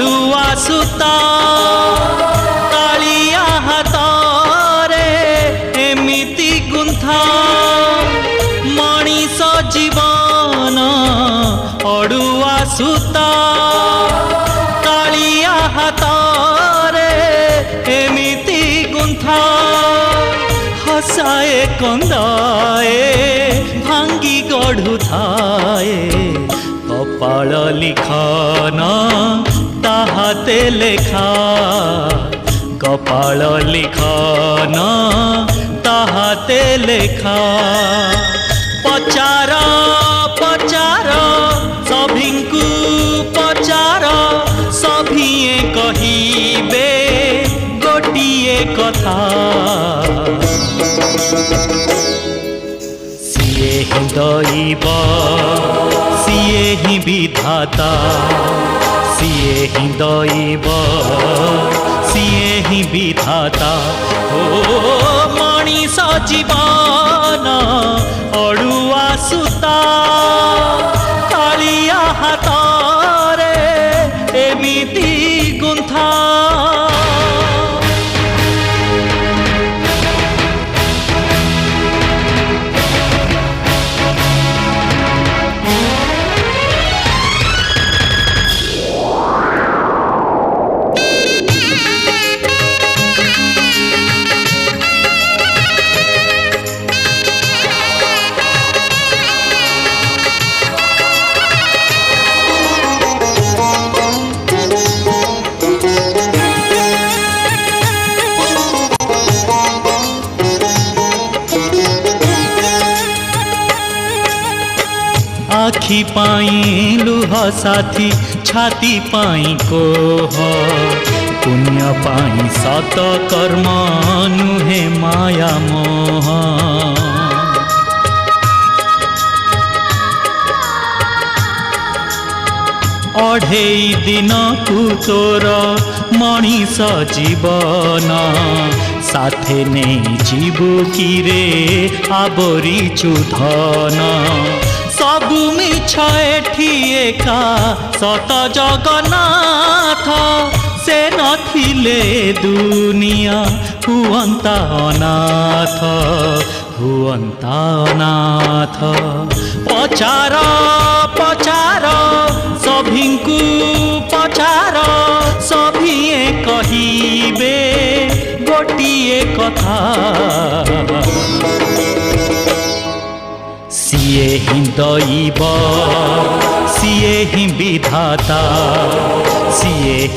अड़ुआ सूता कालिया हाथरे एमिति गुंथा मनीष जीवन अड़ुआ सूता कालिया हाथरे एमिति गुंथा हसाए कंदाए भांगी गढ़ु थाए कपाल लिखन ताहाते लेखा कपाल लिखन ताहाते लेखा पचार पचार सभिंकु पचार सभिए कहिबे गोटिए कथा सिए ही दैव सिए ही विधाता सिए ही दैव सिए ही विधाता ओ मनीष जीवन अड़ुआ सूता कालिया हाथरे एमिति गुंथा आखि पाई लुह साथी छाती पाई कोह पुण्य पाई सत कर्म नुहे माया मोह अढ़ेई दिन कु तोर मनीष जीवन साथे नहीं जीवु किरे आवरी चुधन सबु मिछ एठी एका सत जगन्नाथ से नथिले दुनिया हुअंता अनाथ हुअंता अनाथ पचार पचार सभिंकु पचार सभिए कहिबे गोटिए कथा सिए ही दैव सिए ही विधाता सिए